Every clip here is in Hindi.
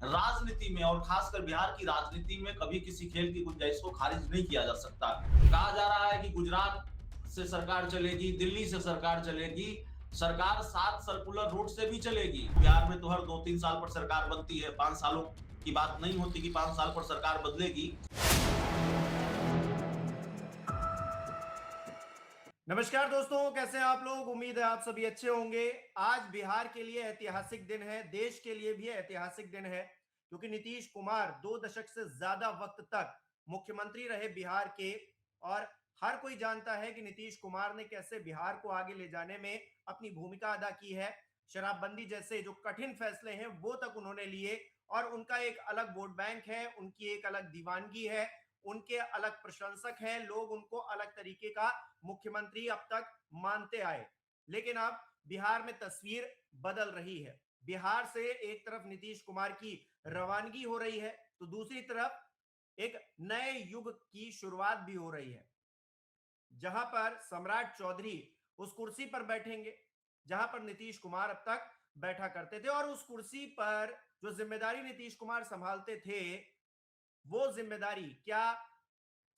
राजनीति में और खासकर बिहार की राजनीति में कभी किसी खेल की गुंजाइश को खारिज नहीं किया जा सकता। कहा जा रहा है कि गुजरात से सरकार चलेगी, दिल्ली से सरकार चलेगी, सरकार 7 सर्कुलर रूट से भी चलेगी। बिहार में तो हर 2-3 साल पर सरकार बनती है, 5 सालों की बात नहीं होती कि 5 साल पर सरकार बदलेगी। नमस्कार दोस्तों, कैसे हैं आप लोग। उम्मीद है आप सभी अच्छे होंगे। आज बिहार के लिए ऐतिहासिक दिन है, देश के लिए भी ऐतिहासिक दिन है, क्योंकि नीतीश कुमार 2 दशक से ज्यादा वक्त तक मुख्यमंत्री रहे बिहार के। और हर कोई जानता है कि नीतीश कुमार ने कैसे बिहार को आगे ले जाने में अपनी भूमिका अदा की है। शराबबंदी जैसे जो कठिन फैसले हैं वो तक उन्होंने लिए, और उनका एक अलग वोट बैंक है, उनकी एक अलग दीवानगी है, उनके अलग प्रशंसक हैं, लोग उनको अलग तरीके का मुख्यमंत्री अब तक मानते आए। लेकिन अब बिहार में तस्वीर बदल रही है। बिहार से एक तरफ नीतीश कुमार की रवानगी हो रही है, तो दूसरी तरफ एक नए युग की शुरुआत भी हो रही है, जहां पर सम्राट चौधरी उस कुर्सी पर बैठेंगे जहां पर नीतीश कुमार अब तक बैठा करते थे। और उस कुर्सी पर जो जिम्मेदारी नीतीश कुमार संभालते थे, वो जिम्मेदारी क्या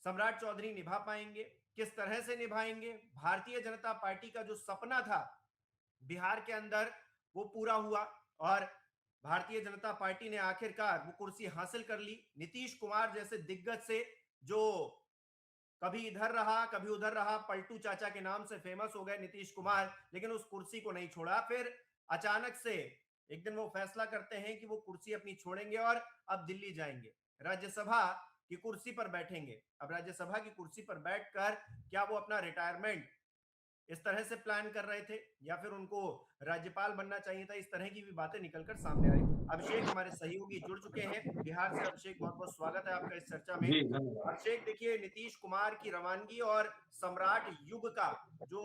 सम्राट चौधरी निभा पाएंगे, किस तरह से निभाएंगे। भारतीय जनता पार्टी का जो सपना था बिहार के अंदर, वो पूरा हुआ, और भारतीय जनता पार्टी ने आखिरकार वो कुर्सी हासिल कर ली। नीतीश कुमार जैसे दिग्गज से, जो कभी इधर रहा कभी उधर रहा, पलटू चाचा के नाम से फेमस हो गए नीतीश कुमार, लेकिन उस कुर्सी को नहीं छोड़ा। फिर अचानक से एक दिन वो फैसला करते हैं कि वो कुर्सी अपनी छोड़ेंगे और अब दिल्ली जाएंगे, राज्यसभा की कुर्सी पर बैठेंगे। अब राज्यसभा की कुर्सी पर बैठकर क्या वो अपना रिटायरमेंट इस तरह से प्लान कर रहे थे, या फिर उनको राज्यपाल बनना चाहिए था, इस तरह की भी बातें निकलकर सामने आई। अभिषेक हमारे सहयोगी जुड़ चुके हैं बिहार से। अभिषेक, बहुत बहुत स्वागत है आपका इस चर्चा में। जी, धन्यवाद। अभिषेक, देखिए, नीतीश कुमार की रवानगी और सम्राट युग का जो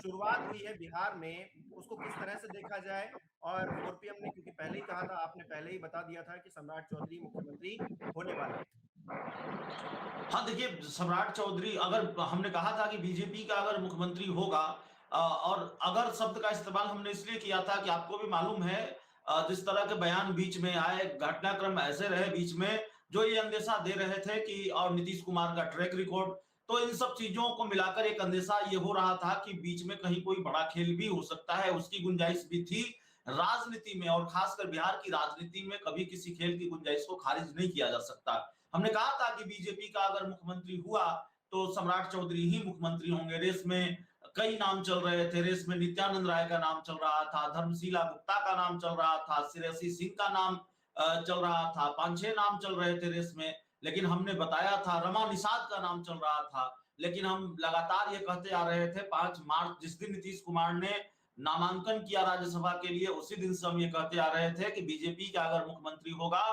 शुरुआत हुई है बिहार में, उसको किस तरह से देखा जाए। और 4PM ने क्योंकि पहले ही कहा था, आपने पहले ही बता दिया था कि सम्राट चौधरी मुख्यमंत्री होने वाले हैं। हाँ, देखिए, सम्राट चौधरी, अगर हमने कहा था कि बीजेपी का अगर मुख्यमंत्री होगा, और अगर शब्द का इस्तेमाल हमने इसलिए किया था कि आपको भी मालूम है, जिस तरह के बयान बीच में आए, घटनाक्रम ऐसे रहे बीच में जो ये अंदेशा दे रहे थे कि, और नीतीश कुमार का ट्रैक रिकॉर्ड, तो इन सब चीजों को मिलाकर एक अंदेशा ये हो रहा था कि बीच में कहीं कोई बड़ा खेल भी हो सकता है, उसकी गुंजाइश भी थी। राजनीति में और खासकर बिहार की राजनीति में कभी किसी खेल की गुंजाइश को खारिज नहीं किया जा सकता। हमने कहा था कि बीजेपी का अगर मुख्यमंत्री हुआ तो सम्राट चौधरी ही मुख्यमंत्री होंगे। रेस में कई नाम चल रहे थे, रेस में नित्यानंद राय का नाम चल रहा था, धर्मशिला गुप्ता का नाम चल रहा था, श्रेयसी सिंह का नाम चल रहा था, 5-6 नाम चल रहे थे रेस में। लेकिन हमने बताया था, रमा निषाद का नाम चल रहा था। लेकिन हम लगातार ये कहते आ रहे थे, 5 मार्च जिस दिन नीतीश कुमार ने नामांकन किया राज्यसभा के लिए, उसी दिन से हम ये कहते आ रहे थे कि बीजेपी का अगर मुख्यमंत्री होगा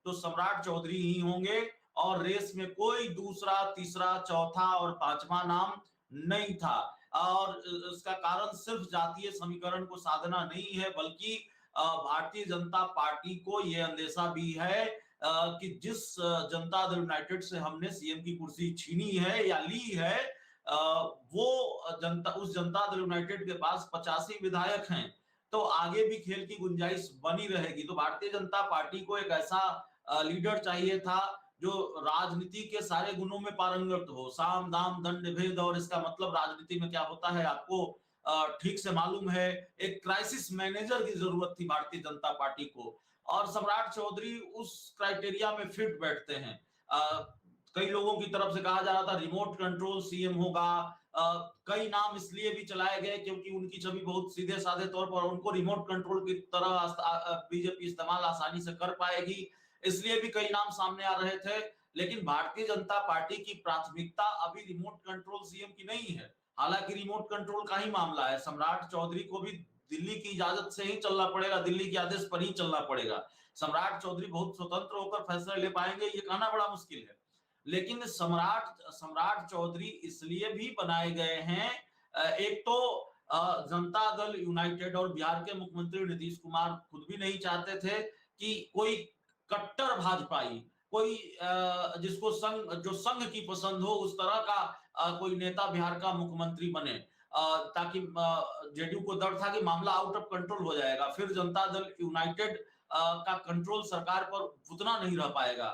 तो सम्राट चौधरी ही होंगे, और रेस में कोई दूसरा, तीसरा, चौथा और 5वां नाम नहीं था। और इसका कारण सिर्फ जातीय समीकरण को साधना नहीं है, बल्कि भारतीय जनता पार्टी को यह अंदेशा भी है कि जिस जनता दल यूनाइटेड से हमने सीएम की कुर्सी छीनी है या ली है, वो जनता, उस जनता दल यूनाइटेड के पास 85 विधायक हैं, तो आगे भी खेल की गुंजाइश बनी रहेगी। तो भारतीय जनता पार्टी को एक ऐसा लीडर चाहिए था जो राजनीति के सारे गुणों में पारंगत हो, साम दाम दंड भेद, और इसका मतलब राजनीति में क्या होता है आपको ठीक से मालूम है। एक क्राइसिस मैनेजर की जरूरत थी भारतीय जनता पार्टी को, और सम्राट चौधरी उस क्राइटेरिया में फिट बैठते हैं। कई लोगों की तरफ से कहा जा रहा था रिमोट कंट्रोल सीएम होगा। कई नाम इसलिए भी चलाए गए क्योंकि उनकी छवि बहुत सीधे साधे तौर पर, उनको रिमोट कंट्रोल की तरह बीजेपी इस्तेमाल आसानी से कर पाएगी, इसलिए भी कई नाम सामने आ रहे थे। लेकिन भारतीय जनता पार्टी की प्राथमिकता अभी रिमोट कंट्रोल सीएम की नहीं है। हालांकि रिमोट कंट्रोल का ही मामला है, सम्राट चौधरी को भी दिल्ली की इजाजत से ही चलना पड़ेगा, दिल्ली के आदेश पर ही चलना पड़ेगा। सम्राट चौधरी बहुत स्वतंत्र होकर फैसला ले पाएंगे, ये कहना बड़ा मुश्किल है। लेकिन सम्राट चौधरी इसलिए भी बनाए गए हैं, एक तो जनता दल यूनाइटेड और बिहार के मुख्यमंत्री नीतीश कुमार खुद भी नहीं चाहते थे कि कोई कट्टर भाजपाई, कोई जिसको जो संघ की पसंद हो, उस तरह का कोई नेता बिहार का मुख्यमंत्री बने, ताकि जेडीयू को डर था कि मामला आउट ऑफ कंट्रोल हो जाएगा, फिर जनता दल यूनाइटेड का कंट्रोल सरकार पर उतना नहीं रह पाएगा।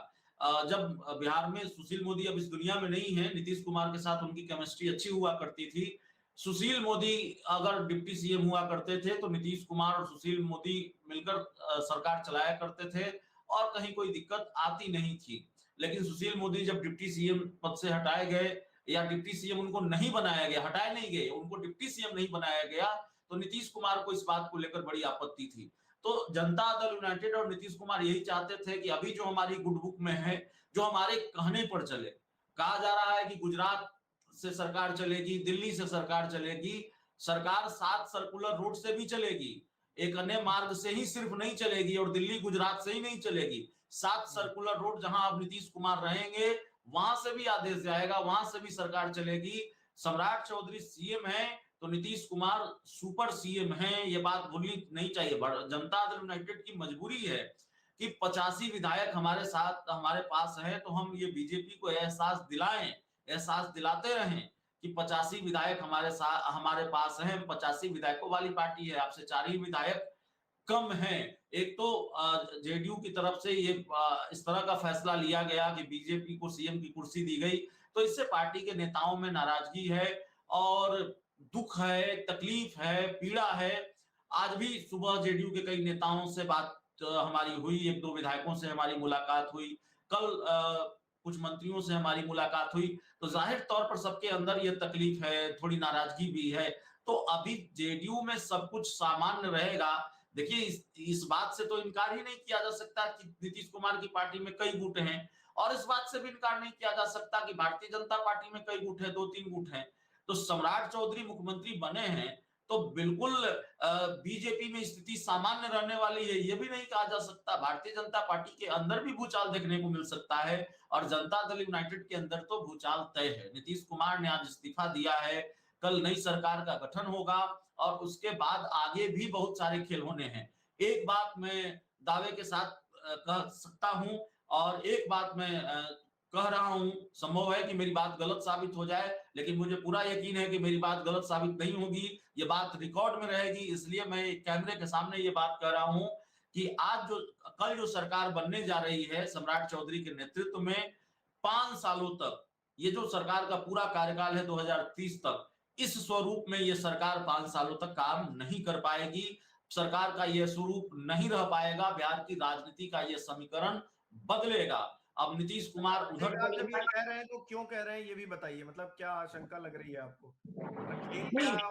जब बिहार में सुशील मोदी अब इस दुनिया में नहीं है, नीतीश कुमार के साथ उनकी केमिस्ट्री अच्छी हुआ करती थी। सुशील मोदी अगर डिप्टी सीएम हुआ करते थे तो नीतीश कुमार और सुशील मोदी मिलकर सरकार चलाया करते थे और कहीं कोई दिक्कत आती नहीं थी। लेकिन सुशील मोदी जब डिप्टी सीएम पद से हटाए गए या डिप्टी सीएम उनको नहीं बनाया गया, हटाए नहीं गए, उनको डिप्टी सीएम नहीं बनाया गया, तो नीतीश कुमार को इस बात को लेकर बड़ी आपत्ति थी। तो जनता दल यूनाइटेड और नीतीश कुमार यही चाहते थे कि अभी जो हमारी गुड बुक में है, जो हमारे कहने पर चले। कहा जा रहा है कि गुजरात से सरकार चलेगी, दिल्ली से सरकार चलेगी, सरकार 7 सर्कुलर रोड से भी चलेगी, एक अन्य मार्ग से ही सिर्फ नहीं चलेगी और दिल्ली गुजरात से ही नहीं चलेगी। 7 सर्कुलर रोड जहां अब नीतीश कुमार रहेंगे वहां से भी आदेश जाएगा, वहां से भी सरकार चलेगी। सम्राट चौधरी सीएम है तो नीतीश कुमार सुपर सीएम है, ये बात भूलनी नहीं चाहिए। जनता दल यूनाइटेड की मजबूरी है कि 85 विधायक हमारे साथ हमारे पास है, तो हम ये बीजेपी को एहसास दिलाएं, एहसास दिलाते रहें कि 85 विधायक हमारे साथ हमारे पास हैं। 85 विधायकों वाली पार्टी है, आपसे 4 ही विधायक कम है। एक तो जेडीयू की तरफ से ये इस तरह का फैसला लिया गया कि बीजेपी को सीएम की कुर्सी दी गई, तो इससे पार्टी के नेताओं में नाराजगी है और दुख है, तकलीफ है, पीड़ा है। आज भी सुबह जेडीयू के कई नेताओं से बात हमारी हुई, 1-2 विधायकों से हमारी मुलाकात हुई, कल कुछ मंत्रियों से हमारी मुलाकात हुई, तो जाहिर तौर पर सबके अंदर ये तकलीफ है, थोड़ी नाराजगी भी है। तो अभी जेडीयू में सब कुछ सामान्य रहेगा। देखिए इस बात से तो इनकार ही नहीं किया जा सकता कि नीतीश कुमार की पार्टी में कई गुट हैं और इस बात से भी इनकार नहीं किया जा सकता कि भारतीय जनता पार्टी में कई गुट है, 2-3 गुट हैं। तो सम्राट चौधरी मुख्यमंत्री बने हैं तो बिल्कुल बीजेपी में स्थिति सामान्य रहने वाली है, ये भी नहीं कहा जा सकता। भारतीय जनता पार्टी के अंदर भी भूचाल देखने को मिल सकता है और जनता दल यूनाइटेड के अंदर तो भूचाल तय है। नीतीश कुमार ने आज इस्तीफा दिया है, कल नई सरकार का गठन होगा और उसके बाद आगे भी बहुत सारे खेल होने हैं। एक बात मैं दावे के साथ कह सकता हूं और एक बात मैं कह रहा हूं, संभव है कि मेरी बात गलत साबित हो जाए, लेकिन मुझे पूरा यकीन है कि मेरी बात गलत साबित नहीं होगी, ये बात रिकॉर्ड में रहेगी। इसलिए मैं कैमरे के सामने ये बात कह रहा हूं कि कल जो सरकार बनने जा रही है सम्राट चौधरी के नेतृत्व में, 5 सालों तक ये जो सरकार का पूरा कार्यकाल है 2030 तक, इस स्वरूप में ये सरकार 5 सालों तक काम नहीं कर पाएगी। सरकार का ये स्वरूप नहीं रह पाएगा, बिहार की राजनीति का ये समीकरण बदलेगा। अब नीतीश कुमार उधर जब ये कह रहे हैं तो क्यों कह रहे हैं ये भी बताइए, मतलब क्या आशंका लग रही है आपको? खेल क्या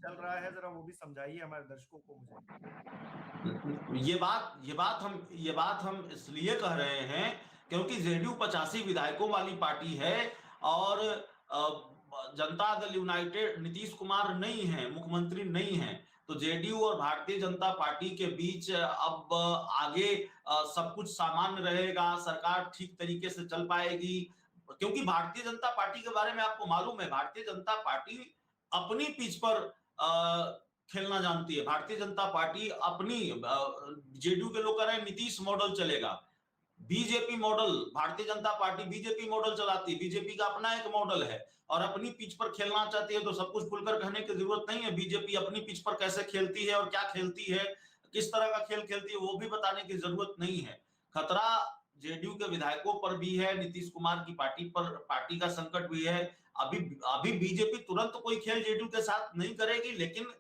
चल रहा है, जरा वो भी समझाइए हमारे दर्शकों को मुझे। ये बात हम इसलिए कह रहे हैं क्योंकि जेडीयू 85 विधायकों वाली पार्टी है और जनता दल यूनाइटेड नीतीश कुमार नहीं है, मुख्यमंत्री नहीं है, तो जेडीयू और भारतीय जनता पार्टी के बीच अब आगे सब कुछ सामान्य रहेगा, सरकार ठीक तरीके से चल पाएगी। क्योंकि भारतीय जनता पार्टी के बारे में आपको मालूम है, भारतीय जनता पार्टी अपनी पिच पर खेलना जानती है। भारतीय जनता पार्टी अपनी जेडीयू के लोग कह रहे हैं नीतीश मॉडल चलेगा, BJP model, Bharatiya Janata party BJP model चलाती है, बीजेपी का अपना एक मॉडल है और अपनी पिच पर खेलना चाहती है। तो सब कुछ खुलकर कहने की जरूरत नहीं है, बीजेपी अपनी पिच पर कैसे खेलती है और क्या खेलती है, किस तरह का खेल खेलती है, वो भी बताने की जरूरत नहीं है। खतरा जेडीयू के विधायकों पर भी है, नीतीश कुमार की पार्टी का संकट भी है। अभी बीजेपी तुरंत कोई खेल जेडीयू के साथ नहीं करेगी, लेकिन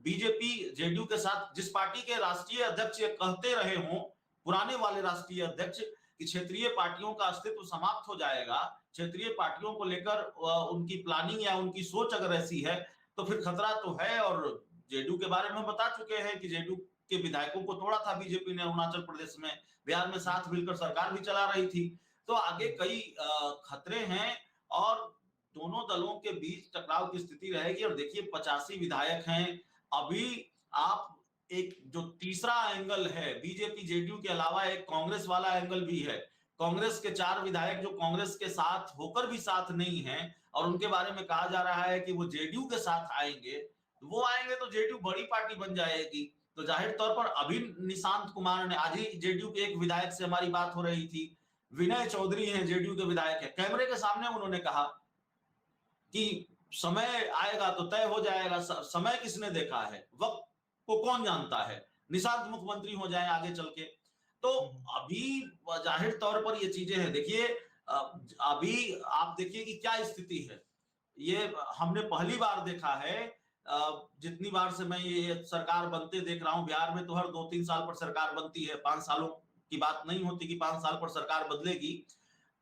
बीजेपी जेडीयू के साथ, जिस पार्टी के राष्ट्रीय अध्यक्ष कहते रहे हों, पुराने वाले राष्ट्रीय अध्यक्ष, कि क्षेत्रीय पार्टियों का अस्तित्व समाप्त हो जाएगा, क्षेत्रीय पार्टियों को लेकर उनकी प्लानिंग या उनकी सोच अगर ऐसी है तो फिर खतरा तो है। और जेडीयू के बारे में बता चुके हैं कि जेडीयू के विधायकों को तोड़ा था बीजेपी ने अरुणाचल प्रदेश में, बिहार में साथ मिलकर सरकार भी चला रही थी। तो आगे कई खतरे हैं और दोनों दलों के बीच टकराव की स्थिति रहेगी। और देखिए 85 विधायक हैं, अभी आप एक जो तीसरा एंगल है, बीजेपी जेडीयू के अलावा एक कांग्रेस वाला एंगल भी है। कांग्रेस के 4 विधायक जो कांग्रेस के साथ होकर भी साथ नहीं है और उनके बारे में कहा जा रहा है कि वो जेडीयू के साथ आएंगे, वो आएंगे तो जेडीयू बड़ी पार्टी बन जाएगी। तो जाहिर तौर पर अभी निशांत कुमार ने, आज ही जेडीयू के एक विधायक से हमारी बात हो रही थी, विनय चौधरी हैं जेडीयू के विधायक है, कैमरे के सामने उन्होंने कहा कि समय आएगा तो तय हो जाएगा। समय किसने देखा है, वक्त को कौन जानता है। निषाद मुख्यमंत्री हो जाए आगे चल के। तो अभी जाहिर तौर पर ये चीजें हैं। देखिए अभी आप देखिए कि क्या स्थिति है। ये हमने पहली बार देखा है, जितनी बार से मैं ये सरकार बनते देख रहा हूं, बिहार में तो हर 2-3 साल पर सरकार बनती है, 5 सालों की बात नहीं होती कि 5 साल पर सरकार बदलेगी।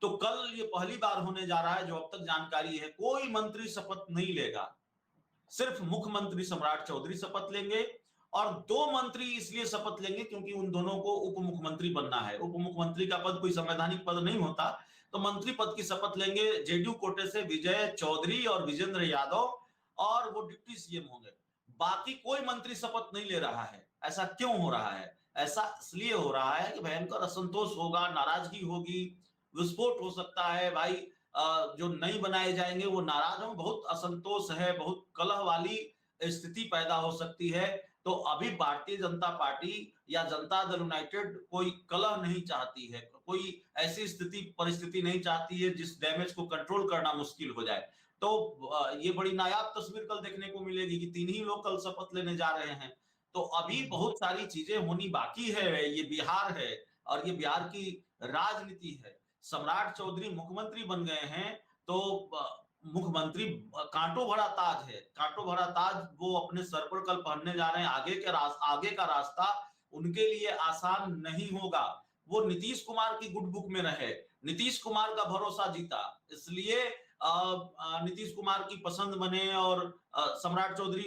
तो कल ये पहली बार होने जा रहा है, जो अब तक जानकारी है, कोई मंत्री शपथ नहीं लेगा, सिर्फ मुख्यमंत्री सम्राट चौधरी शपथ लेंगे। और 2 मंत्री इसलिए शपथ लेंगे क्योंकि उन दोनों को उप मुख्यमंत्री बनना है। उप मुख्यमंत्री का पद कोई संवैधानिक पद नहीं होता, तो मंत्री पद की शपथ लेंगे जेडीयू कोटे से विजय चौधरी और विजेंद्र यादव, और वो डिप्टी सीएम होंगे। बाकी कोई मंत्री शपथ नहीं ले रहा है। ऐसा क्यों हो रहा है? ऐसा इसलिए हो रहा है कि भयंकर असंतोष होगा, नाराजगी होगी, विस्फोट हो सकता है। भाई जो नहीं बनाए जाएंगे वो नाराज होंगे, बहुत असंतोष है, बहुत कलह वाली स्थिति पैदा हो सकती है। तो अभी भारतीय जनता पार्टी या जनता दल यूनाइटेड कोई कलह नहीं चाहती है, कोई ऐसी स्थिति परिस्थिति नहीं चाहती है जिस डैमेज को कंट्रोल करना मुश्किल हो जाए। तो ये बड़ी नायाब तस्वीर कल देखने को मिलेगी कि 3 ही लोग कल शपथ लेने जा रहे हैं। तो अभी बहुत सारी चीजें होनी बाकी है। ये बिहार है और ये बिहार की राजनीति है। सम्राट चौधरी मुख्यमंत्री बन गए हैं तो मुख्यमंत्री कांटों भरा ताज है, कांटों भरा ताज वो अपने सर पर कल पहनने जा रहे हैं। आगे का रास्ता उनके लिए आसान नहीं होगा। वो नीतीश कुमार की गुड बुक में रहे, नीतीश कुमार का भरोसा जीता, इसलिए नीतीश कुमार की पसंद बने और सम्राट चौधरी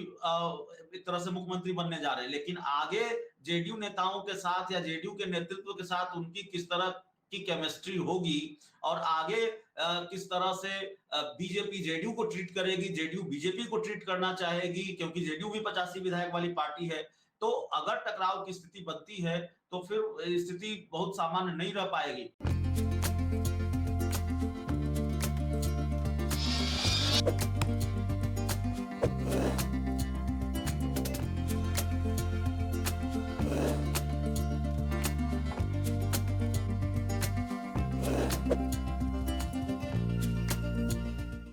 एक तरह से मुख्यमंत्री बनने जा रहे हैं। लेकिन आगे जेडीयू नेताओं के साथ या जेडीयू के नेतृत्व के साथ उनकी किस तरह की केमिस्ट्री होगी और आगे किस तरह से बीजेपी जेडीयू को ट्रीट करेगी, जेडीयू बीजेपी को ट्रीट करना चाहेगी, क्योंकि जेडीयू भी 85 विधायक वाली पार्टी है। तो अगर टकराव की स्थिति बनती है तो फिर स्थिति बहुत सामान्य नहीं रह पाएगी।